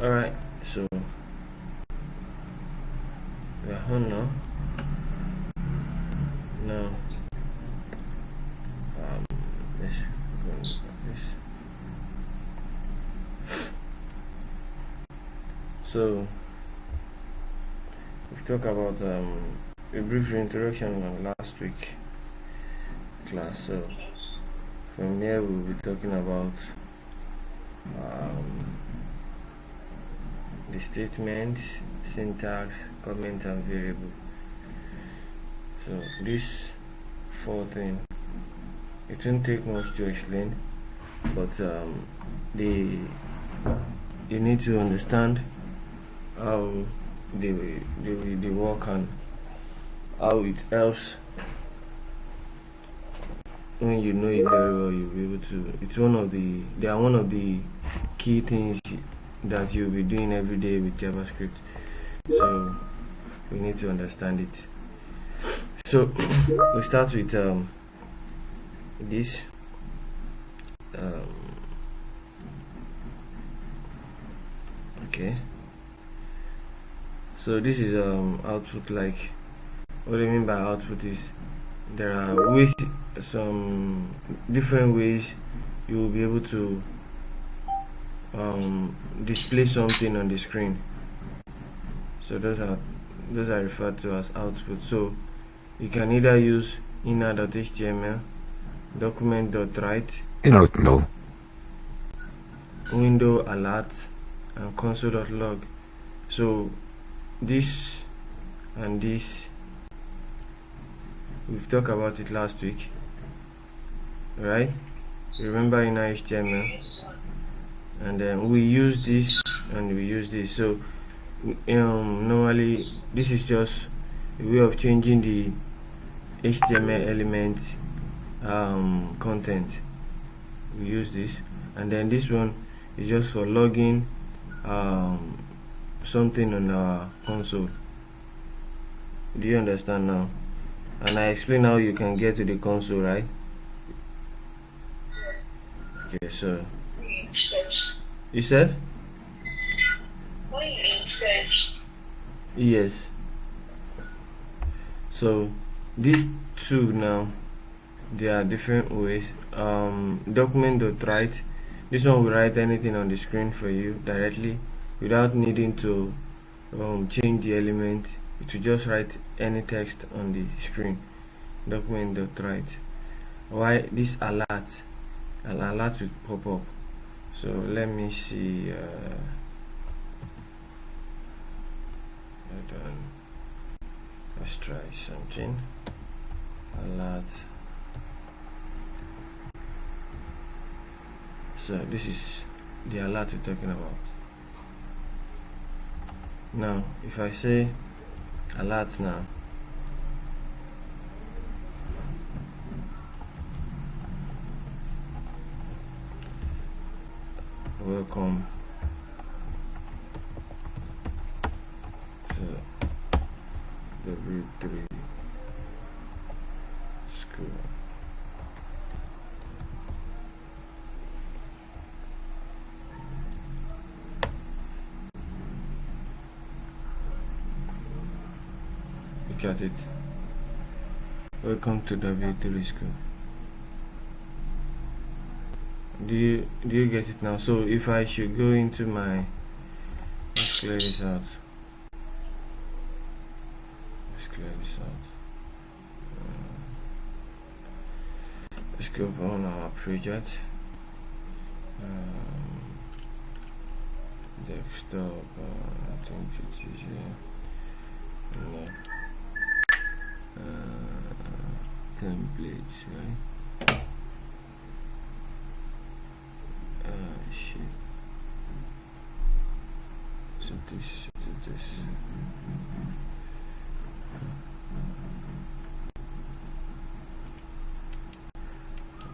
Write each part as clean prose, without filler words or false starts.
Alright, so we are on now. Now, let's go and look at this. So, we talked about a brief introduction on last week class. So, from here we'll be talking about the statement, syntax, comment, and variable. So this 4 things, it won't take much to explain, but you need to understand how they work and how it helps. When you know it very well, you'll be able to. They are one of the key things that you'll be doing every day with JavaScript. So we need to understand it. So we start with this. Okay. So this is output. Like, what I mean by output is there are ways, some different ways you will be able to display something on the screen. So those are referred to as output. So you can either use inner.html, document.write, window alert, and console.log. So this and this, we've talked about it last week, right? Remember inner HTML, and then we use this and we use this. So normally this is just a way of changing the HTML element content. We use this, and then this one is just for logging something on our console. Do you understand now? And I explain how you can get to the console, right? Okay, so you said? Yes. So these two now, there are different ways. Document.write, this one will write anything on the screen for you directly without needing to change the element. It will just write any text on the screen. Document.write. Why this alert? An alert will pop up. So let me see. Hold on. Let's try something. Alert. So this is the alert we're talking about. Now, if I say alert now, welcome to W3 school. Look at it. Welcome to W3 school. Do you get it now? So if I should go into my, let's clear this out. Let's go on our project. Desktop. I think it is here. Templates, right? Shit. So this.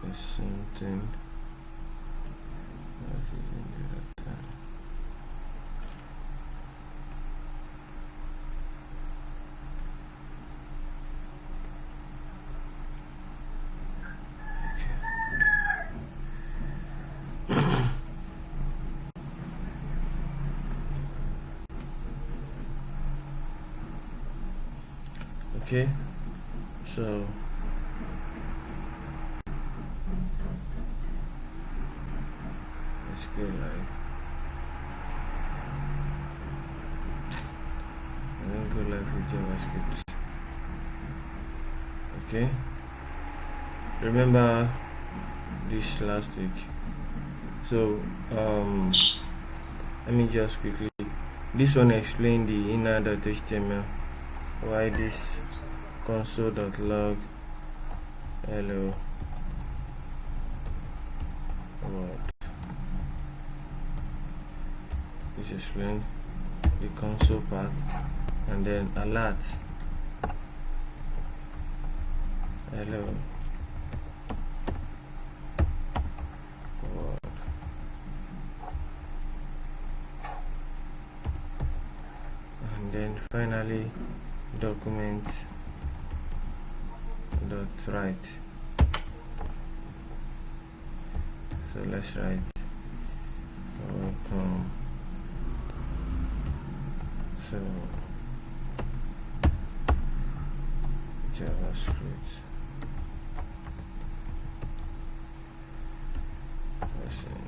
There's something that is in the other time. Okay, so let's go live. And then go live with JavaScript. Okay, remember this last week. So let me just quickly, this one explain the inner.html, why this console.log hello world. This explain the console part, and then alert hello world. And then finally document dot write. So let's write welcome to JavaScript lesson.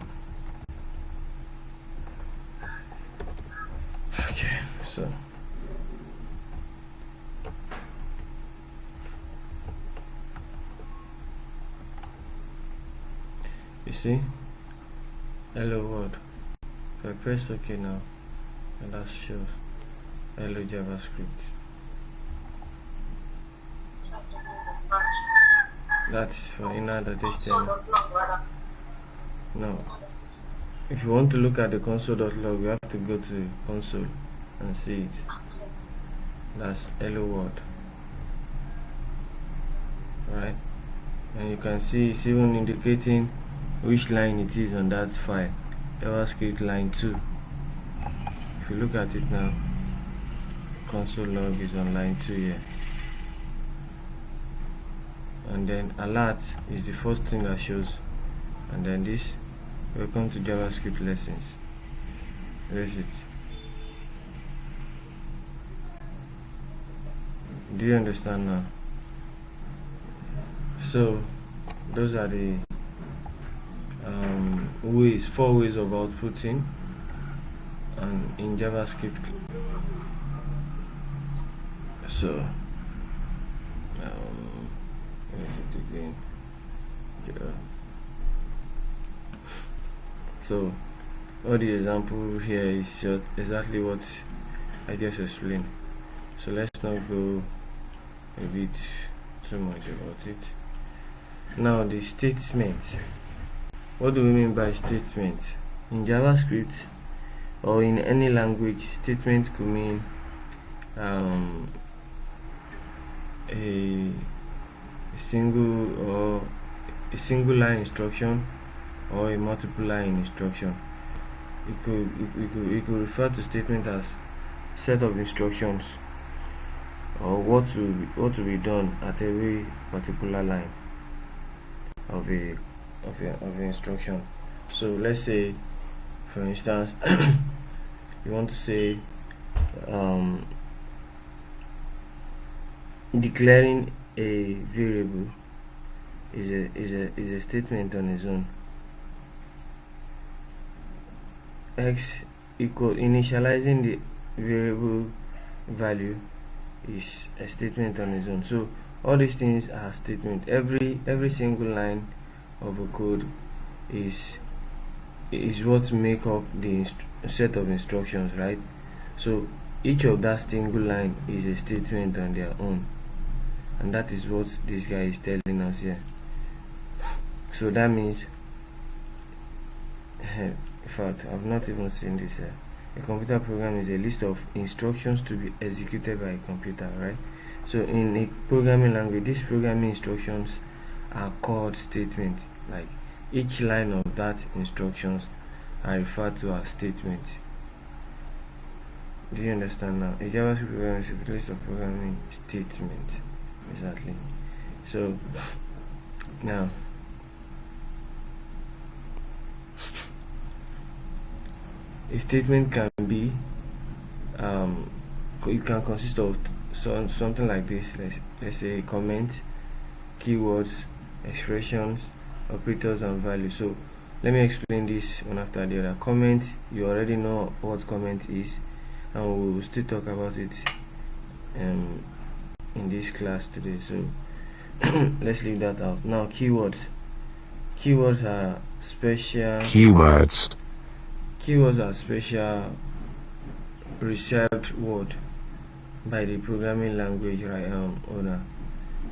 Okay, so you see hello world. If I press OK now, and that shows hello JavaScript. That's for inner.html. Now, if you want to look at the console.log, you have to go to console and see it. That's hello world, right? And you can see it's even indicating which line it is on that file, JavaScript line 2. If you look at it now, console log is on line 2 here. And then alert is the first thing that shows, and then this welcome to JavaScript lessons. There's it. Do you understand now? So those are the ways, 4 ways of outputting and in JavaScript. So where is it again? Yeah. So all the example here is just exactly what I just explained. So let's not go a bit too much about it. Now the statement. What do we mean by statement? In JavaScript or in any language, statement could mean a single line instruction or a multiple line instruction. It could refer to statement as set of instructions or what to be done at every particular line of a instruction. So let's say, for instance, you want to say declaring a variable is a statement on its own. X equal initializing the variable value is a statement on its own. So all these things are statement. Every single line of a code is what make up the set of instructions, right? So each of that single line is a statement on their own, and that is what this guy is telling us here. So that means, in fact, I've not even seen this here. A computer program is a list of instructions to be executed by a computer, right? So in a programming language, these programming instructions are called statements. Like each line of that instructions are referred to as statement. Do you understand now? A JavaScript program is a list of programming statements. Exactly. So now a statement can be it can consist of something like this. Let's say comment, keywords, expressions, operators, and values. So let me explain this one after the other. Comment, you already know what comment is, and we will still talk about it in this class today. So let's leave that out. Now, keywords. Keywords are special. Keywords are special reserved word by the programming language owner.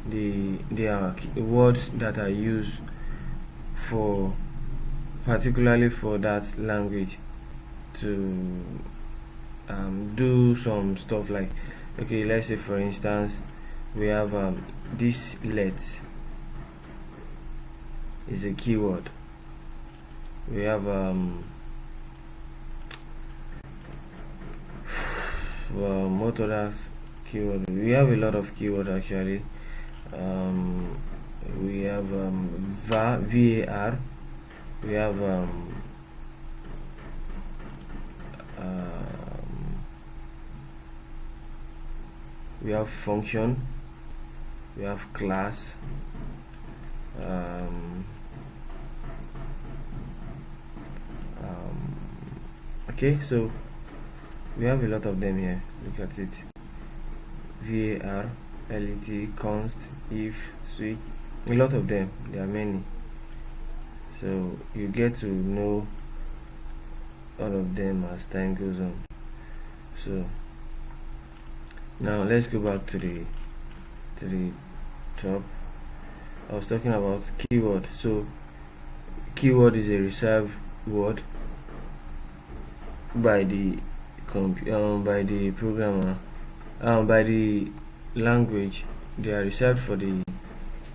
They are words that are used for particularly for that language to do some stuff like, okay, let's say for instance we have this let is a keyword. We have what other keyword? We have a lot of keywords actually. We have var, we have we have function, we have class, okay, so we have a lot of them here. Look at it. var, let, const, if, switch, a lot of them. There are many, so you get to know all of them as time goes on. So now let's go back to the top. I was talking about keyword. So keyword is a reserved word by the programmer, by the language. They are reserved for the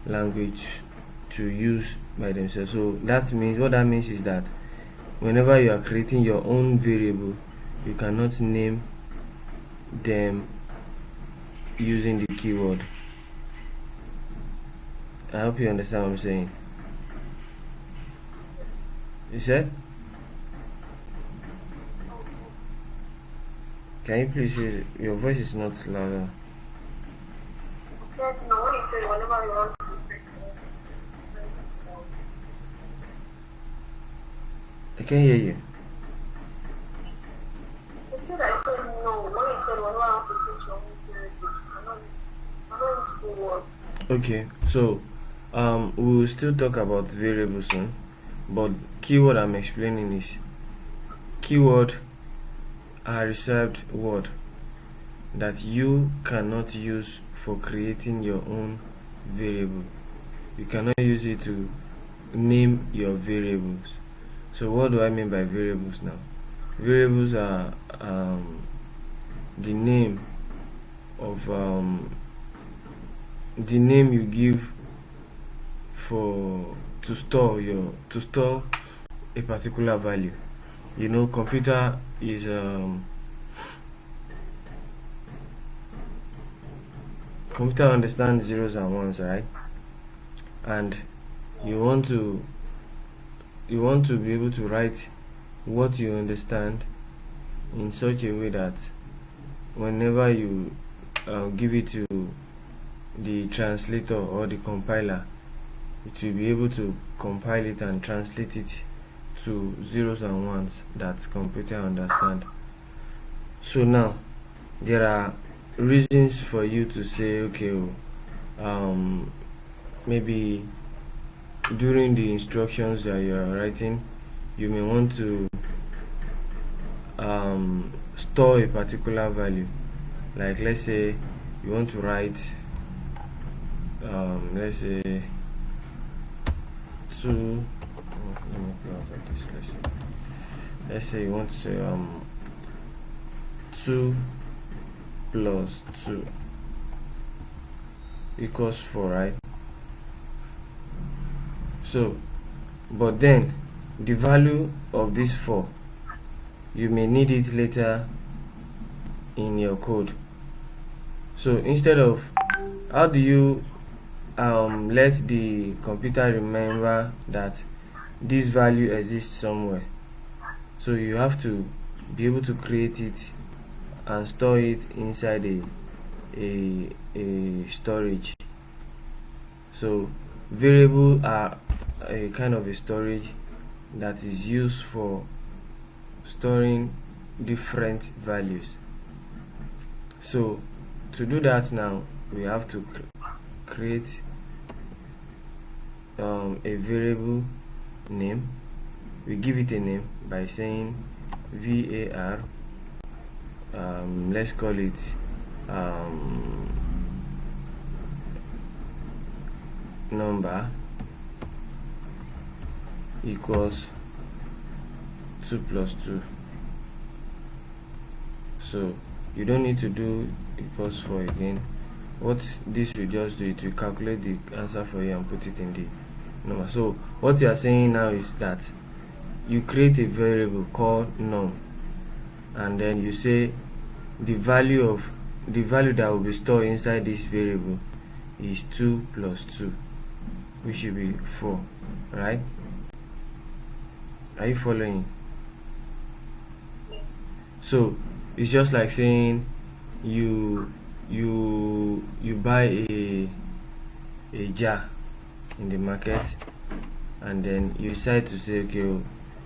language to use by themselves. So that means, what that means is that whenever you are creating your own variable, you cannot name them using the keyword. I hope you understand what I'm saying. You said? Can you please use your voice is not louder. I can't hear you. Okay, so we will still talk about variables soon, but keyword I'm explaining is keyword are reserved word that you cannot use for creating your own variable. You cannot use it to name your variables. So what do I mean by variables now? Variables are the name of the name you give to store a particular value. You know, computer is computer understands zeros and ones, right? And you want to be able to write what you understand in such a way that whenever you give it to the translator or the compiler, it will be able to compile it and translate it to zeros and ones that computer understand. So now there are reasons for you to say, okay, maybe during the instructions that you are writing, you may want to store a particular value. Like, let's say you want to write let's say 2. Let's say you want to say 2 plus 2 equals 4, right? So, but then the value of this 4, you may need it later in your code. So instead of, how do you let the computer remember that this value exists somewhere? So you have to be able to create it and store it inside a storage. So variable are a kind of a storage that is used for storing different values. So to do that now, we have to create a variable name. We give it a name by saying var, let's call it number equals 2 plus 2. So you don't need to do equals 4 again. What this will just do, it will calculate the answer for you and put it in the number. So what you are saying now is that you create a variable called num, and then you say the value that will be stored inside this variable is 2 plus 2, which should be 4, right? Are you following? So it's just like saying you buy a jar in the market, and then you decide to say, okay,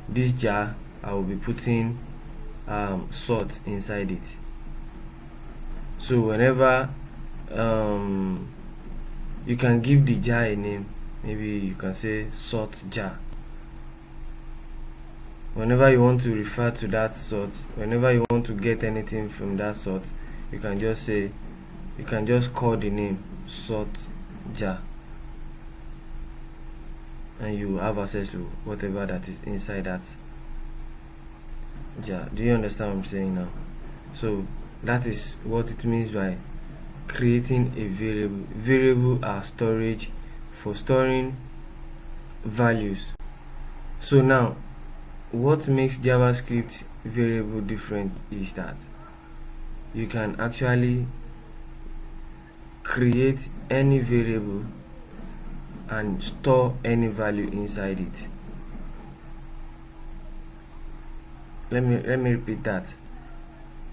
this jar I will be putting salt inside it. So whenever you can give the jar a name, maybe you can say salt jar. Whenever you want to refer to that salt, whenever you want to get anything from that salt, you can just call the name salt jar, and you have access to whatever that is inside that jar. Do you understand what I'm saying now? So that is what it means by creating a variable. Variable are storage for storing values. So now, what makes JavaScript variable different is that you can actually create any variable and store any value inside it. Let me repeat that.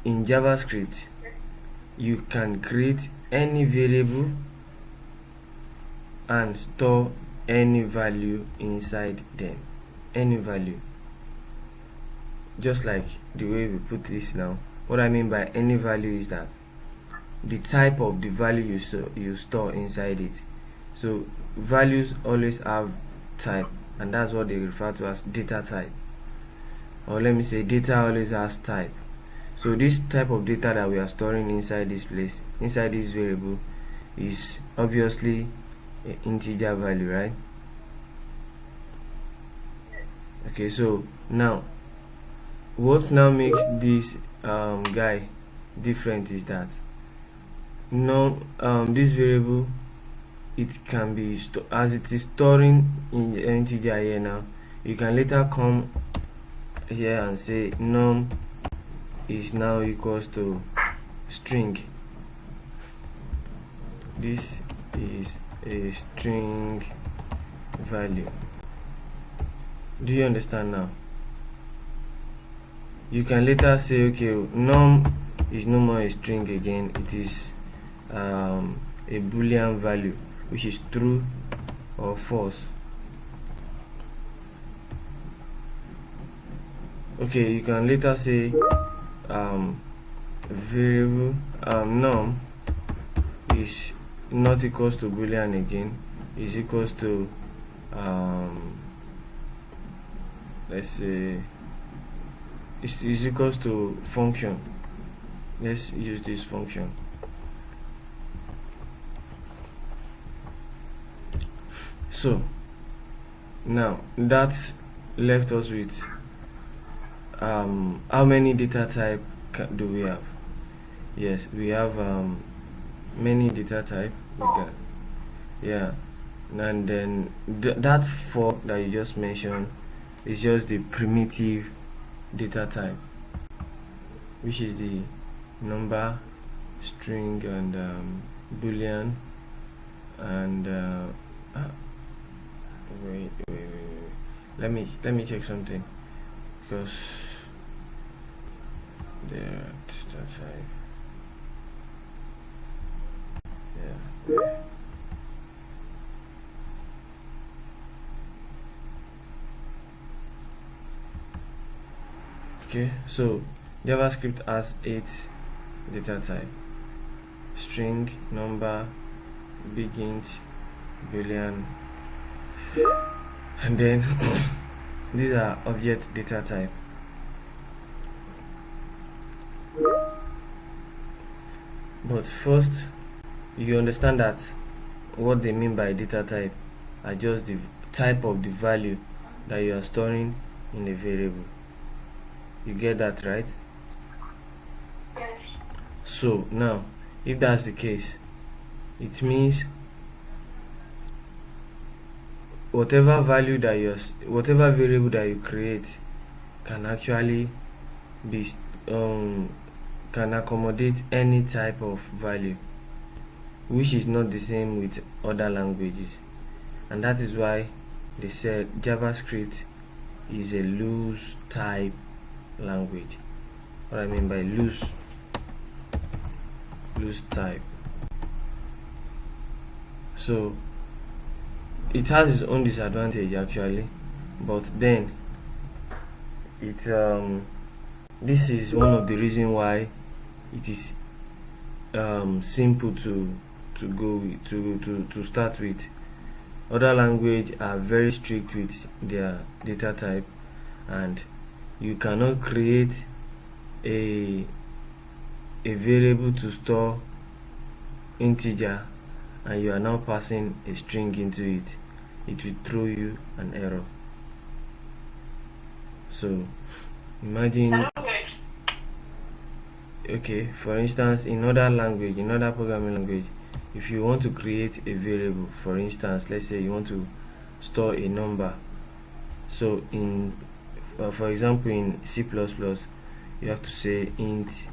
In JavaScript, you can create any variable and store any value inside them. Any value. Just like the way we put this now. What I mean by any value is that the type of the value you store inside it. So values always have type, and that's what they refer to as data type. Or let me say data always has type. So this type of data that we are storing inside this place, inside this variable, is obviously an integer value, right? Okay, so now what now makes this guy different is that this variable, it can be as it is storing in the integer here now, you can later come here and say num is now equals to string. This is a string value. Do you understand now? You can later say, okay, num is no more a string again, it is a boolean value, which is true or false. Okay, you can later say variable num is not equals to boolean again, is equals to let's say is equals to function. Let's use this function. So now that left us with how many data type do we have? Yes, we have many data type. Yeah, and then that 4 that you just mentioned is just the primitive data type, which is the number, string, and boolean, and wait. Let me check something, because the data type. Okay, so JavaScript has 8 data type: string, number, big int, boolean, and then these are object data type. But first, you understand that what they mean by data type are just the type of the value that you are storing in a variable. You get that, right? Yes. So now, if that's the case, it means whatever variable that you create can actually be can accommodate any type of value, which is not the same with other languages. And that is why they said JavaScript is a loose type language. What I mean by loose type. So it has its own disadvantage actually, but then this is one of the reasons why it is simple to go with, to start with. Other languages are very strict with their data type, and you cannot create a variable to store integer and you are now passing a string into it. It will throw you an error. So imagine, okay, for instance, in other programming language, if you want to create a variable, for instance, let's say you want to store a number. So in for example, in C++, you have to say int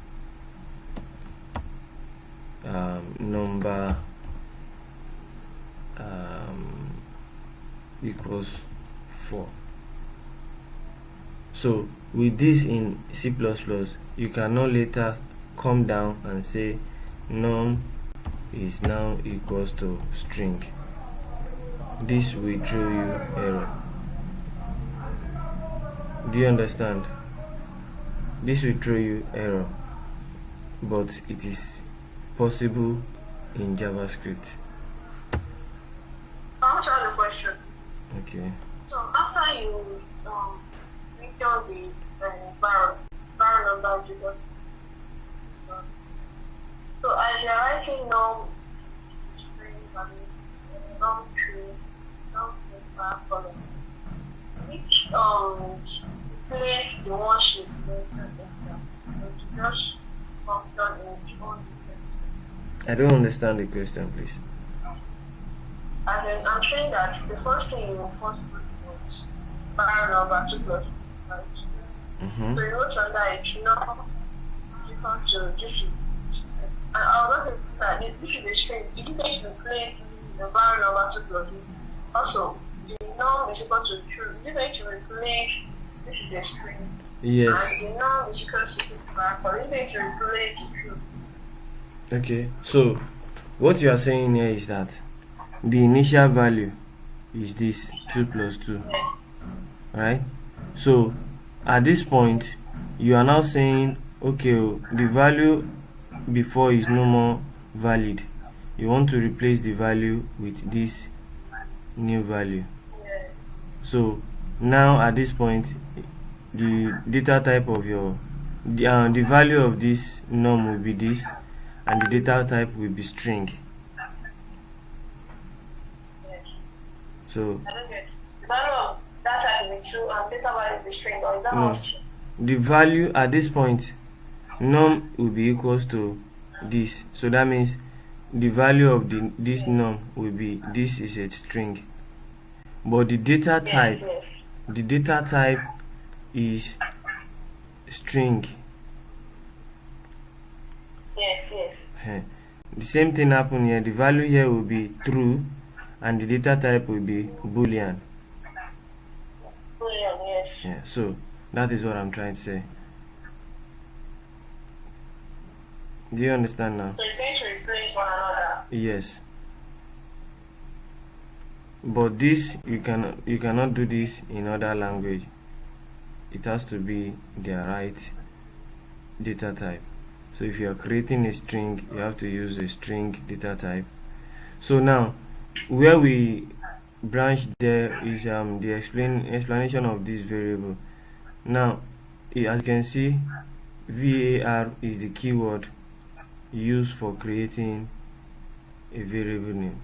number equals 4. So with this in C++, you cannot later come down and say num is now equals to string. This will throw you error. Do you understand? This will throw you error, but it is possible in JavaScript. I want to ask a question. Okay. So after you mention the var number, because so as you're writing num string value, num tree, num paper column, which place the one she mentioned just function in its own defense. I don't understand the question, please. And then I'm saying that the first thing you will first put was var number 2 plus 5. So you wrote on that it's not equal to this is. And I was going to say that this is a string. If you take the place the var number 2 plus 2, also the num is equal to true. If you going to replace this is a string. Yes. And the num is equal to 5, or you going to replace true. Okay. So what you are saying here is that the initial value is this 2 plus 2, right? So at this point you are now saying, okay, the value before is no more valid. You want to replace the value with this new value. So now at this point the data type of the value of this num will be this, and the data type will be string. So I don't get the value of that type will be true and data value will be string, or is that no, not true? the value at this point num will be equals to this, so that means the value of this num will be this is a string, but the data type is string. Yes. The same thing happen here. The value here will be true and the data type will be boolean. Yes. Yeah, so that is what I'm trying to say. Do you understand now? So it's going to replace one another. Yes. but this you cannot do this in other language. It has to be their right data type. So if you are creating a string, you have to use a string data type. So now where we branch there is the explanation of this variable. Now as you can see, var is the keyword used for creating a variable name.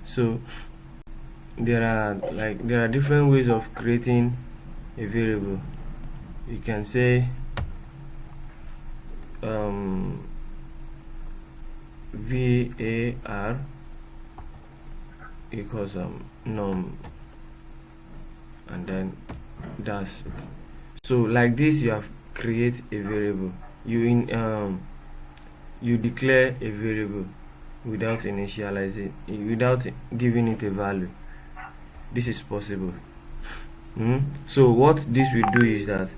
So there are different ways of creating a variable. You can say var equals num, and then that's it. So like this, you have create a variable. You declare a variable without initializing, without giving it a value. This is possible. So what this will do is that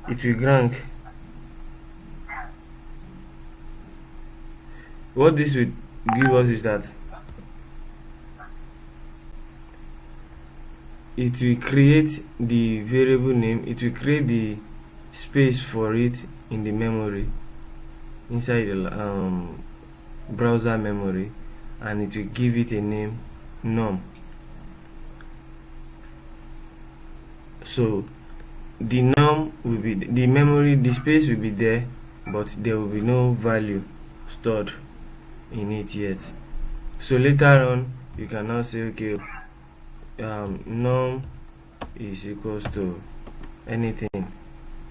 it will rank. What this will give us is that it will create the variable name, it will create the space for it in the memory, inside the browser memory, and it will give it a name, num. So the num will be the memory, the space will be there, but there will be no value stored in it yet. So later on you can now say, okay, num is equals to anything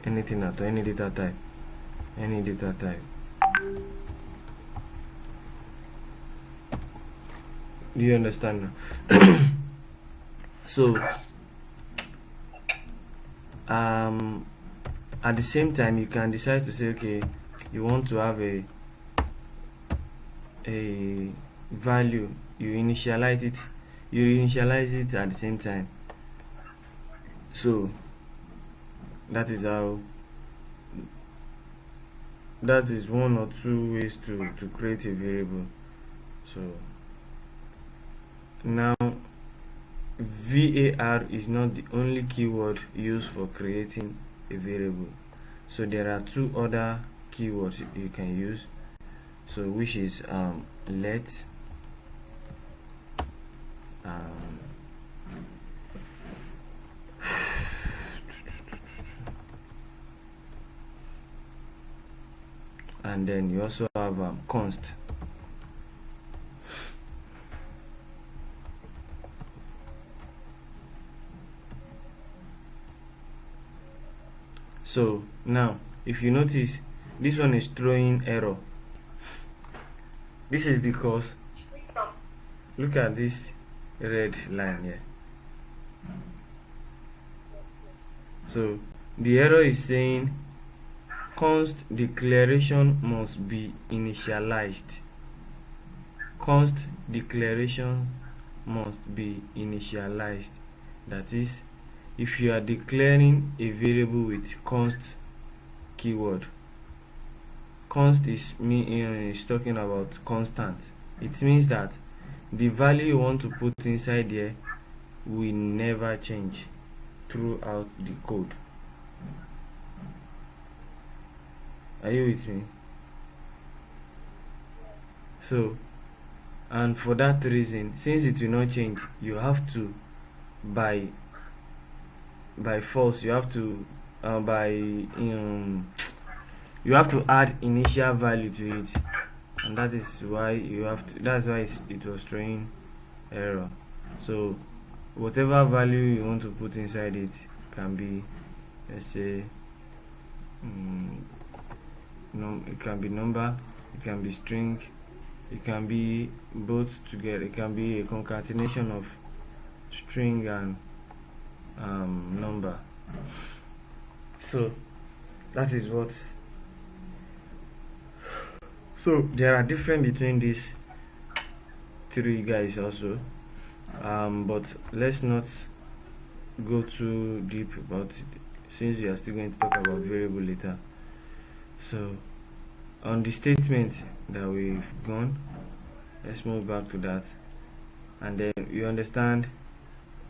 at any data type. Do you understand now? So at the same time, you can decide to say, okay, you want to have a value, you initialize it at the same time. So that is one or two ways to create a variable. So now var is not the only keyword used for creating a variable. So there are two other keywords you can use, so which is let and then you also have const. So now if you notice, this one is throwing error. This is because look at this red line here. So the error is saying const declaration must be initialized. Const declaration must be initialized. That is, if you are declaring a variable with const keyword, const is talking about constant. It means that the value you want to put inside here will never change throughout the code. Are you with me? So, and for that reason, since it will not change, you have to by force, you have to you have to add initial value to it, and that is why it was throwing error. So whatever value you want to put inside it can be, let's say, it can be number, it can be string, it can be both together, it can be a concatenation of string and number. So that is what. So there are different between these three guys also, but let's not go too deep about it, since we are still going to talk about variable later. So on the statement that we've gone, let's move back to that. and then you understand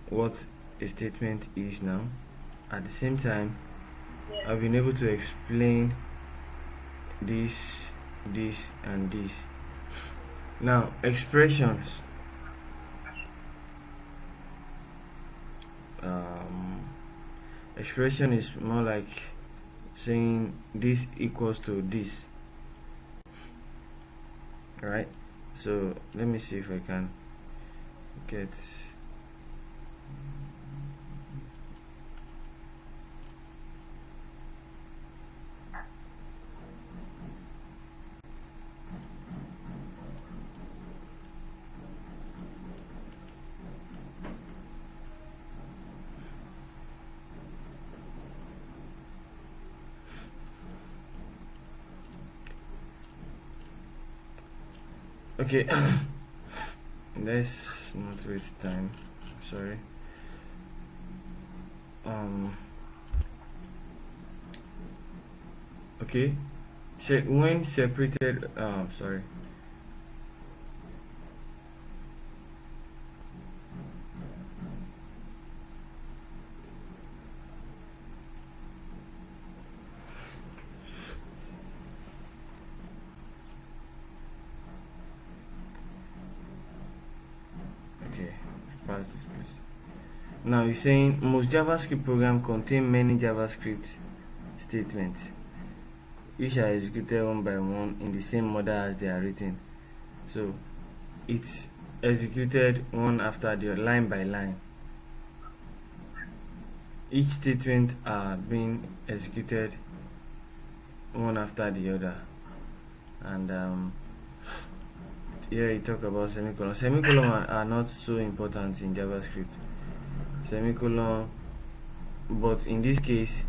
what a statement is now. At the same time, I've been able to explain this, and this. Now, expressions. Expression is more like saying this equals to this. Right? So let me see if I can get. Okay, let's not waste time. Sorry. Okay, when separated. Sorry. Okay, pass this please. Now you're saying most JavaScript programs contain many JavaScript statements, which are executed one by one in the same order as they are written. So it's executed one after the other, line by line. Each statement are being executed one after the other. And here you talk about semicolon. Semicolon are not so important in JavaScript. Semicolon, but in this case,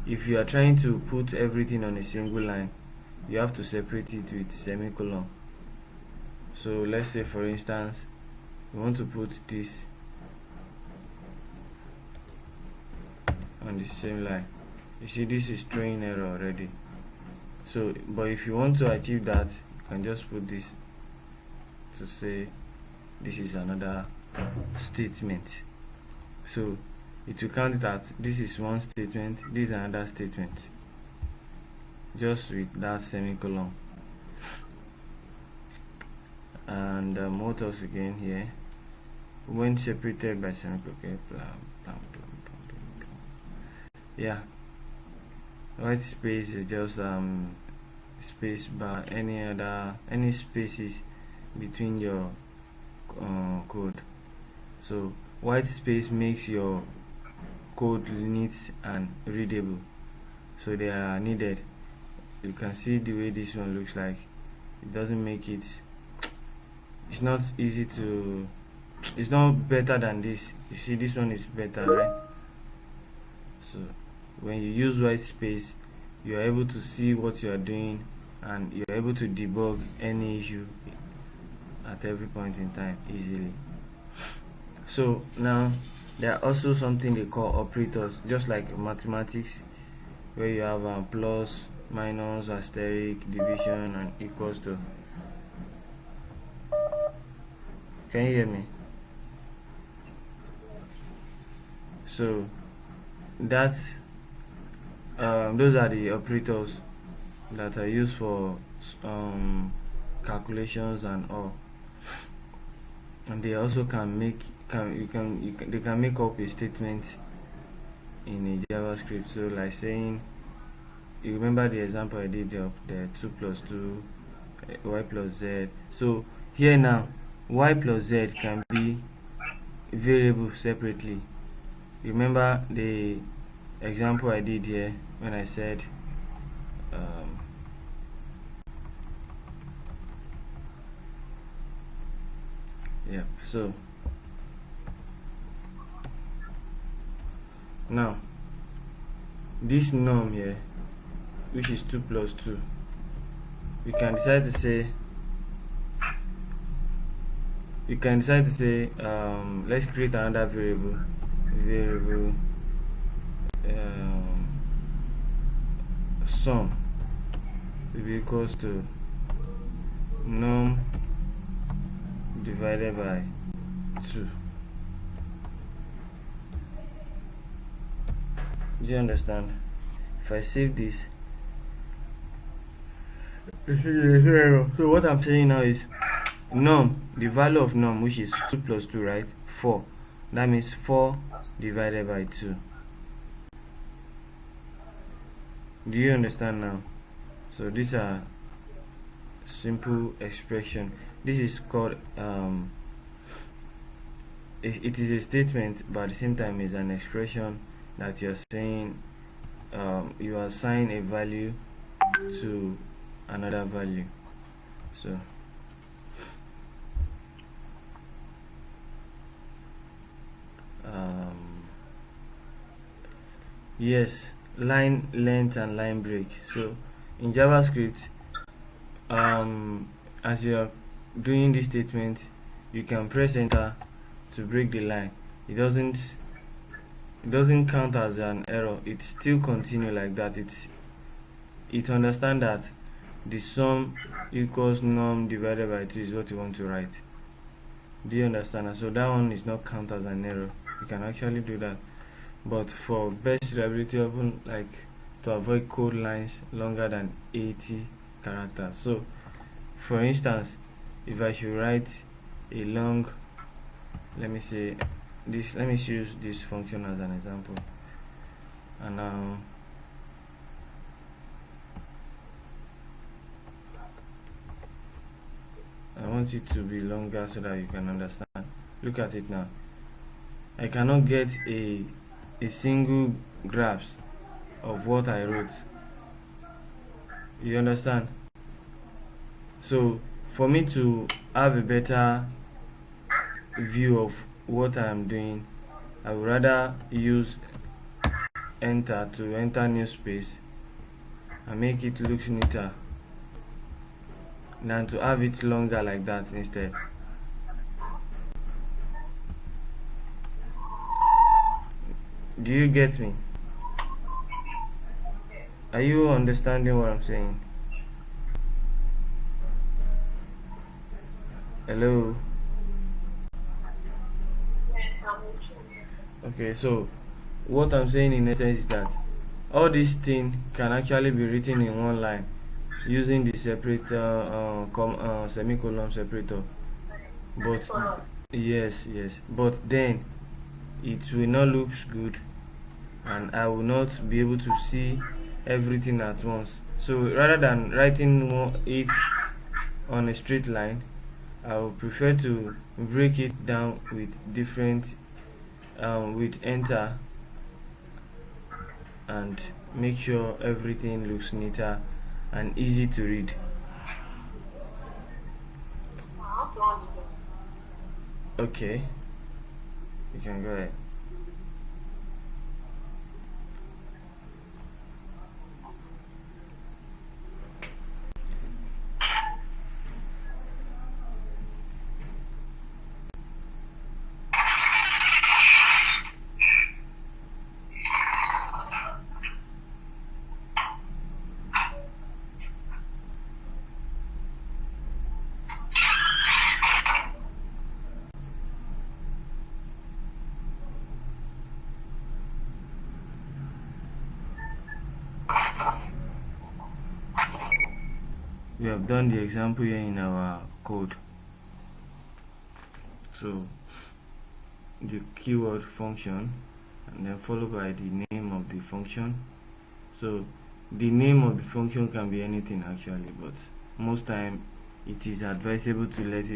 if you are trying to put everything on a single line, you have to separate it with semicolon. So let's say, for instance, we want to put this on the same line. You see, this is throwing error already. So, but if you want to achieve that, you can just put this to say this is another statement. So it will count that this is one statement, this is another statement, just with that semicolon. And what else again here? When separated by semicolon. Okay, yeah, white space is just space bar, any spaces between your code. So white space makes your code neat and readable, so they are needed. You can see the way this one looks like. It doesn't make it, it's not easy to, it's not better than this. You see, this one is better, right? So when you use white space, you are able to see what you are doing, and you are able to debug any issue at every point in time easily. So now there are also something they call operators, just like mathematics, where you have plus, minus, asterisk, division, and equals to. Can you hear me? So that those are the operators that are used for calculations and all, and they also can make they can make up a statement in a JavaScript. So like saying, you remember the example I did of the 2 plus 2 y plus z. So here now, y plus z can be variable separately. Remember the example I did here when I said yeah. So now this norm here, which is 2 plus 2, we can decide to say, let's create another variable sum will be equals to norm divided by 2. Do you understand? If I save this, so what I'm saying now is num, the value of num, which is 2 plus 2, right? 4. That means 4 divided by 2. Do you understand now? So these are simple expression. This is called it is a statement, but at the same time is an expression that you're saying you assign a value to another value. So yes, line length and line break. So in JavaScript, as you're doing this statement, you can press enter to break the line. It doesn't count as an error. It still continue like that. It understand that the sum equals num divided by 2 is what you want to write. Do you understand? And so that one is not count as an error. You can actually do that. But for best reliability, often like to avoid code lines longer than 80 characters. So for instance, if I should write a long, let me say this, let me use this function as an example, and now I want it to be longer so that you can understand. Look at it now. I cannot get a single grasp of what I wrote. You understand? So for me to have a better view of what I am doing, I would rather use enter to enter new space and make it look neater than to have it longer like that instead. Do you get me? Are you understanding what I'm saying? Hello? Okay, so what I'm saying in essence is that all these things can actually be written in one line using the separator, semicolon separator. But yes, but then it will not look good, and I will not be able to see everything at once. So rather than writing it on a straight line, I would prefer to break it down with different with enter, and make sure everything looks neater and easy to read. Okay, you can go ahead. We have done the example here in our code. So the keyword function, and then followed by the name of the function. So the name of the function can be anything actually, but most time it is advisable to let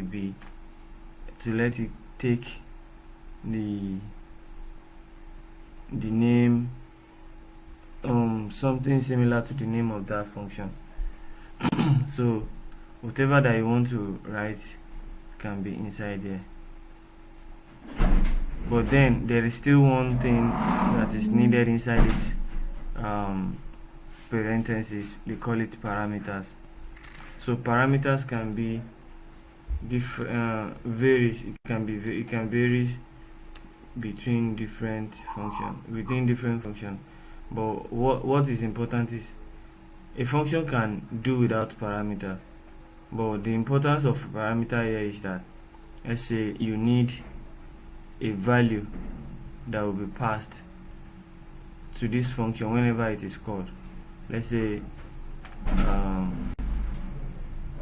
it take the name, something similar to the name of that function. So whatever that you want to write can be inside there. But then there is still one thing that is needed inside this parentheses. We call it parameters. So parameters can be varies. It can vary between different functions, within different functions. But what is important is a function can do without parameters. But the importance of parameter here is that, let's say you need a value that will be passed to this function whenever it is called. Let's say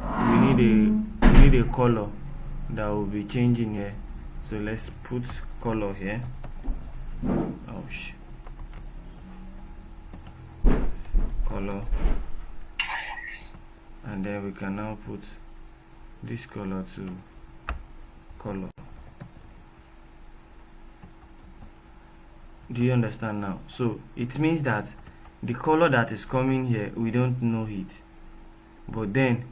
we need a color that will be changing here, so let's put color here. Color, and then we can now put this color to color. Do you understand now? So it means that the color that is coming here, we don't know it, but then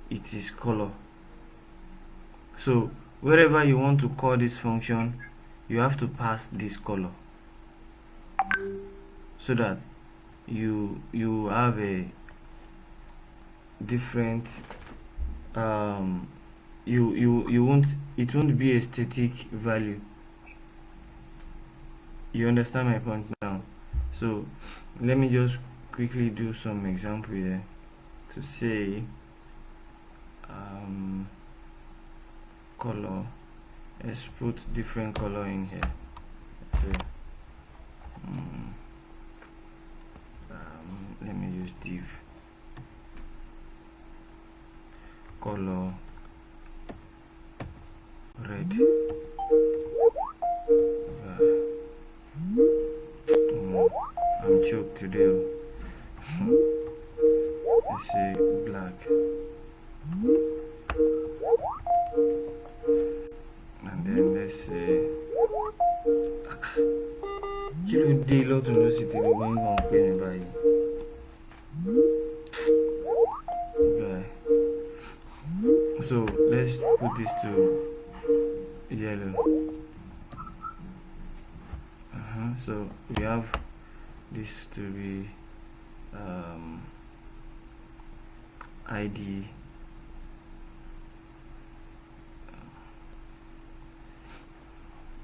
it is color. So wherever you want to call this function, you have to pass this color, so that you have a different it won't be a static value. You understand my point now? So let me just quickly do some example here to say color. Let's put different color in here. Let's say, let me use div color red. I'm choked today. Let's say black, and then let's say so let's put this to yellow. So we have this to be ID,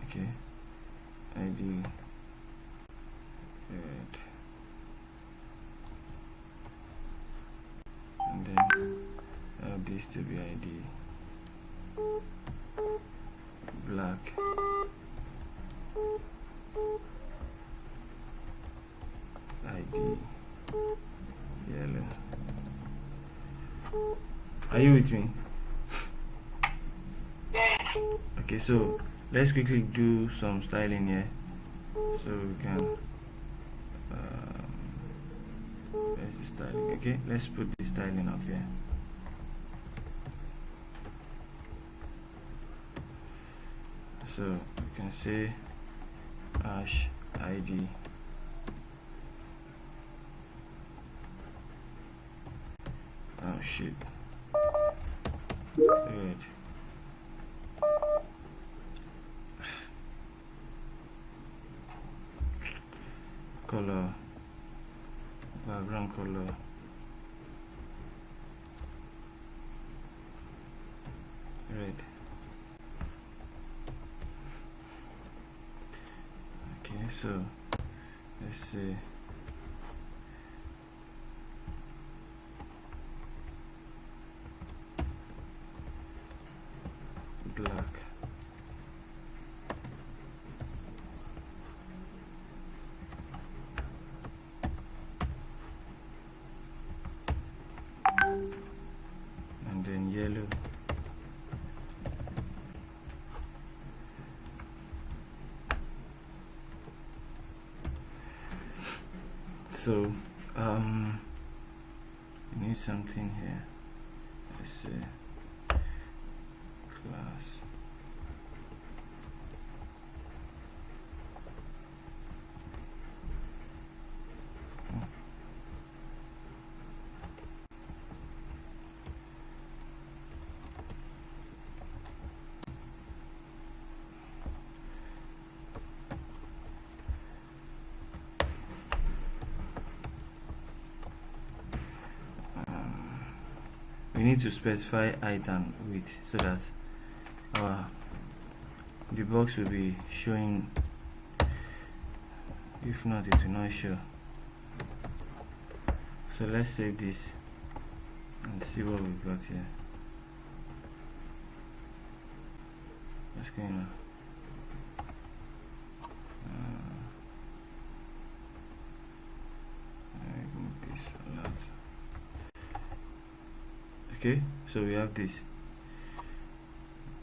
okay, ID red, and then have this to be ID black, ID yellow. Are you with me? Okay, so let's quickly do some styling here, so we can where's the styling? Okay, let's put the styling up here. So you can say hash ID good. Color, background color, red. Okay, so let's say black. And then yellow. So you need something here. Let's say class. We need to specify height and width so that the box will be showing. If not, it will not show. So let's save this and see what we got here. What's going on? this a lot. Okay, so we have this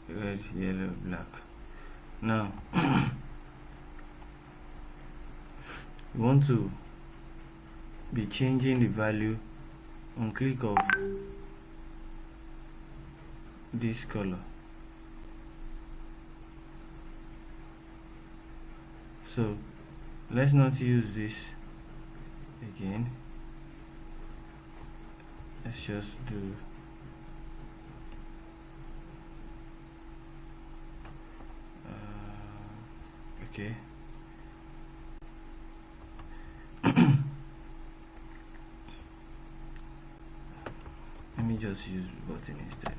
red, yellow, black. Now we want to be changing the value on click of this color. So let's not use this again. Let's just do okay. Let me just use button instead.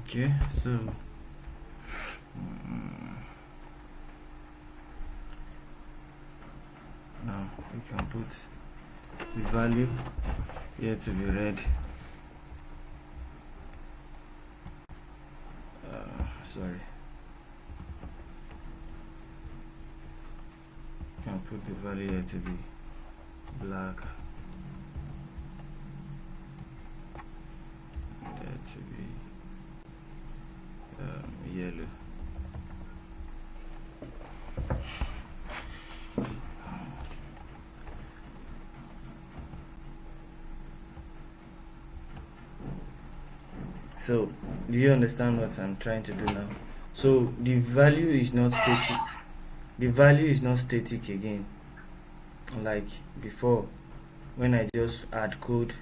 Okay, so now we can put the value here to be red. Sorry, you can put the value here to be black, and there to be yellow. So do you understand what I'm trying to do now? So the value is not static. The value is not static again, like before when I just add code.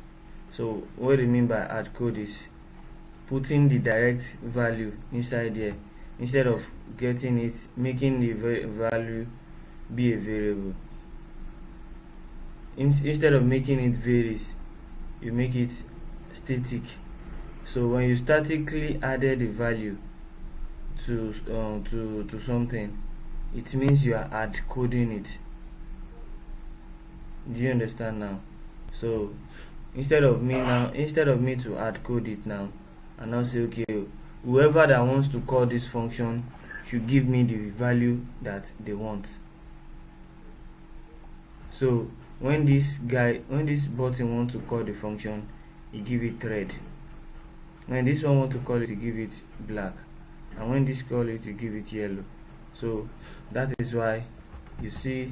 So what I mean by add code is putting the direct value inside there instead of getting it, making the value be a variable. Instead of making it varies, you make it static. So when you statically added the value to something, it means you are add coding it. Do you understand now? So instead of me to add code it now, and now say, okay, whoever that wants to call this function should give me the value that they want. So when this button wants to call the function, you give it red. When this one want to call it, you give it black, and when this call it, you give it yellow. So that is why you see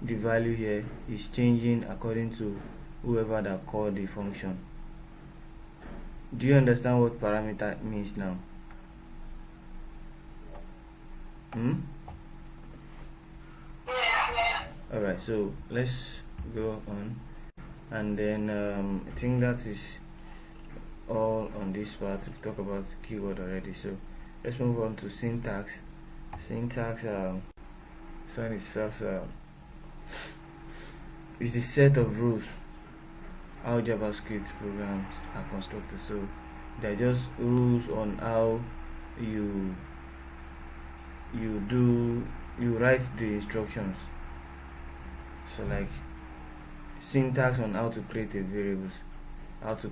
the value here is changing according to whoever that called the function. Do you understand what parameter means now? Alright, so let's go on, and then I think that is all on this part. We've talked about keyword already, so let's move on to syntax. Syntax is the set of rules how JavaScript programs are constructed. So they're just rules on how you write the instructions. So like syntax on how to create a variable, how to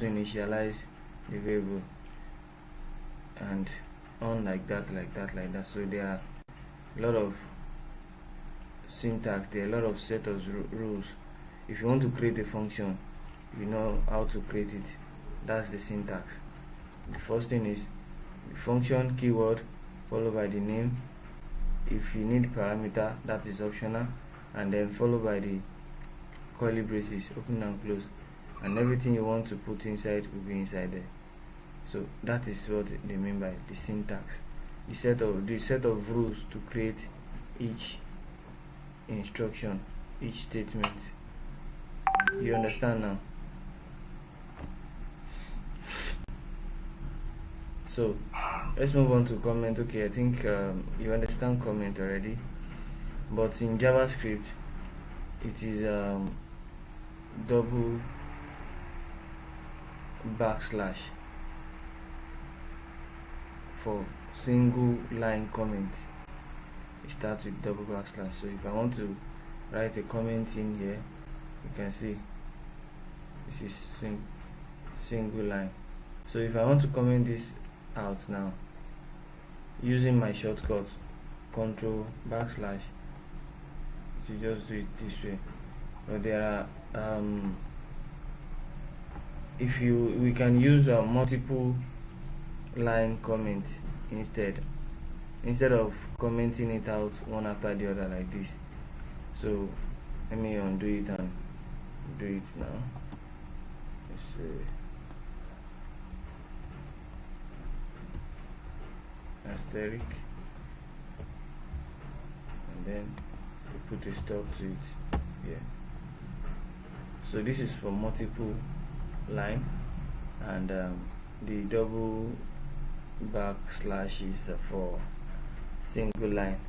initialize the variable, and on like that. So there are a lot of syntax, there are a lot of set of rules. If you want to create a function, you know how to create it. That's the syntax. The first thing is the function keyword followed by the name. If you need parameter, that is optional, and then followed by the curly braces, open and close, and everything you want to put inside will be inside there. So that is what they mean by the syntax, the set of rules to create each instruction, each statement. You understand now? So let's move on to comment. Okay, I think you understand comment already, but in JavaScript it is double backslash for single line comment. It starts with double backslash. So if I want to write a comment in here, you can see this is single line. So if I want to comment this out now using my shortcut control backslash, to just do it this way. But there are we can use a multiple line comment instead of commenting it out one after the other like this. So let me undo it and do it now. Let's see. Asterisk, and then we put a stop to it here. So this is for multiple line, and the double backslash is for single line,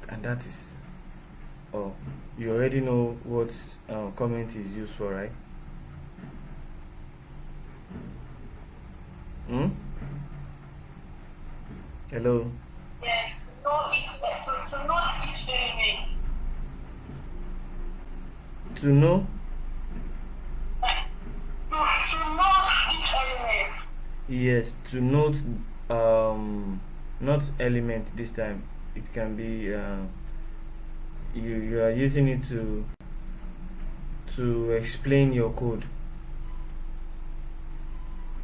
and that is all. You already know what comment is used for, right? Hello? Yes, to know each element. To know? To know each element. Yes, to note, not element this time. It can be you are using it to explain your code.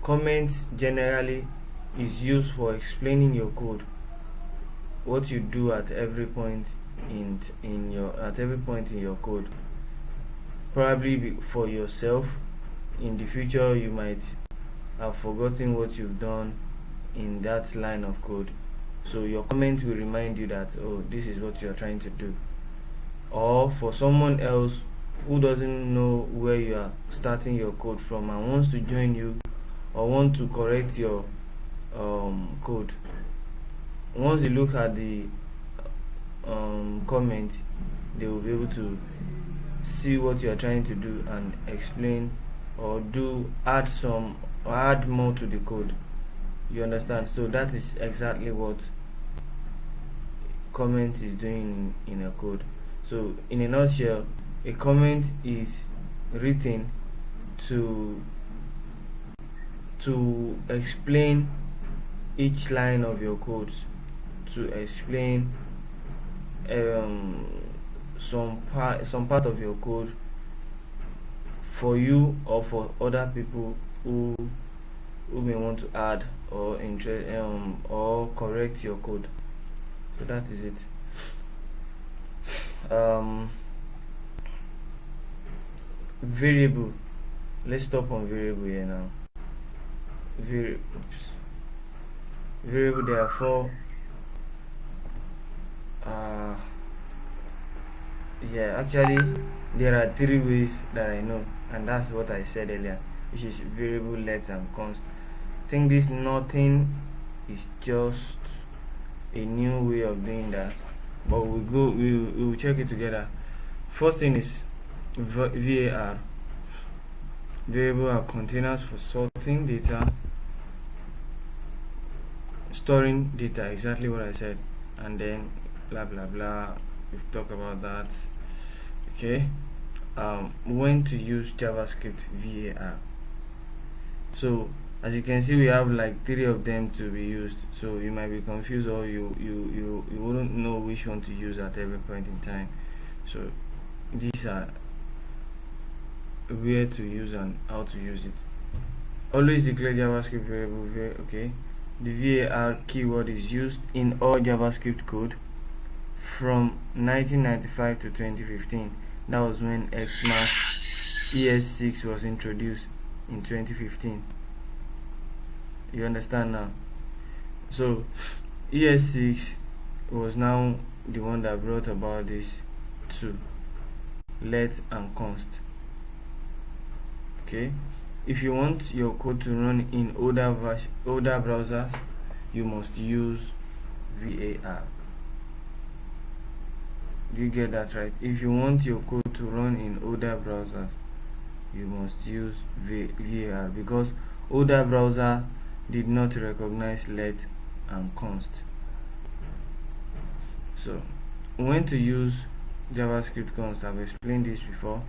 Comment generally is used for explaining your code, what you do at every point in your code. Probably for yourself, in the future you might have forgotten what you've done in that line of code, so your comment will remind you that, oh, this is what you're trying to do. Or for someone else who doesn't know where you are starting your code from and wants to join you or want to correct your code, once you look at the comment, they will be able to see what you are trying to do and explain or add more to the code. You understand? So that is exactly what comment is doing in a code. So in a nutshell, a comment is written to explain each line of your code, to explain some part of your code for you or for other people who may want to add or or correct your code. So that is it. Variable. Let's stop on variable here now. Variable, there are four. Actually there are three ways that I know, and that's what I said earlier, which is variable, let, and const. I think this nothing is just a new way of doing that, but we'll check it together. First thing is VAR. Variable are containers for sorting data, storing data, exactly what I said, and then blah blah blah. We've talked about that. Okay. When to use JavaScript VAR. So as you can see, we have like 3 of them to be used, so you might be confused, or you wouldn't know which one to use at every point in time. So these are where to use and how to use it. Always declare JavaScript variable. Okay, the VAR keyword is used in all JavaScript code from 1995 to 2015. That was when Xmas ES6 was introduced in 2015. You understand now? So ES6 was now the one that brought about this two, let and const. Okay, if you want your code to run in older browsers, you must use VAR. Do you get that right? If you want your code to run in older browsers, you must use VAR, because older browser did not recognize let and const. So when to use JavaScript const, I've explained this before.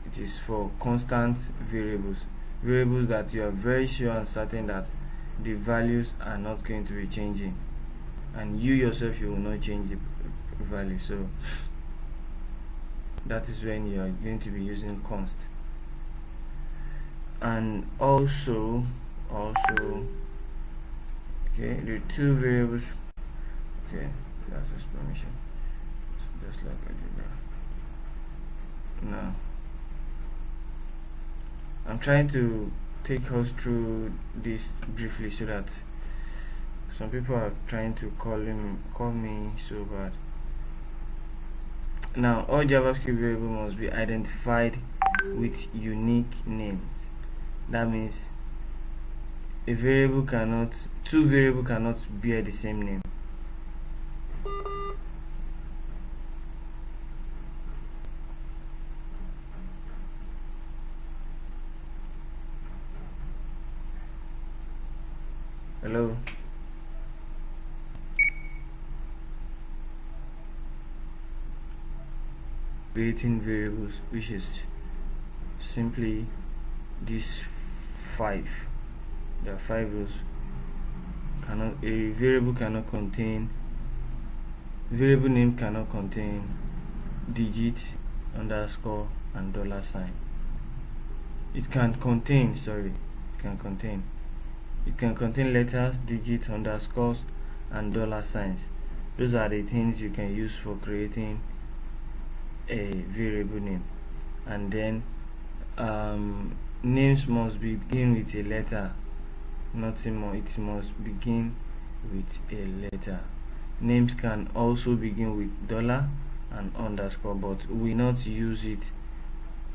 It is for constant variables that you are very sure and certain that the values are not going to be changing, and you yourself, you will not change the value. So that is when you are going to be using const. And also okay, the two variables. Okay, that's explanation. Just like I did that. Now I'm trying to take us through this briefly, so that some people are trying to call me so bad. Now, all JavaScript variables must be identified with unique names. That means two variables cannot bear the same name. Hello? Creating variables, which is simply these 5. There are 5 rows. A variable name cannot contain digit, underscore, and $sign. It can contain letters, digits, underscores, and $signs. Those are the things you can use for creating a variable name. And then names must begin with a letter, nothing more. It must begin with a letter. Names can also begin with $ and underscore, but we will not use it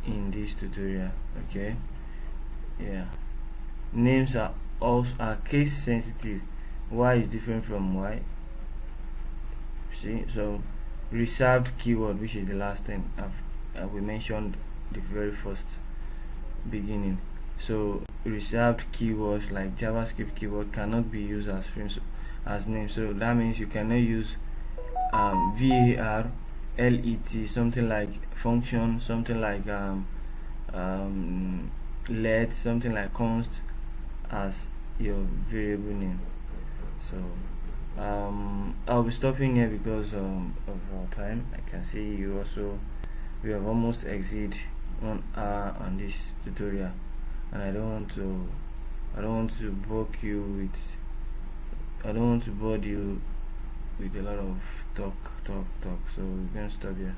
in this tutorial. Okay, yeah. Names are case sensitive. Y is different from Y. See, so reserved keyword, which is the last thing we mentioned, the very first beginning. So reserved keywords like JavaScript keyword cannot be used as names. So that means you cannot use VAR, let, something like function, something like let, something like const as your variable name. So I'll be stopping here because of our time. I can see we have almost exceeded 1 hour on this tutorial, and I don't want to bore you with a lot of talk. So we're going to stop here.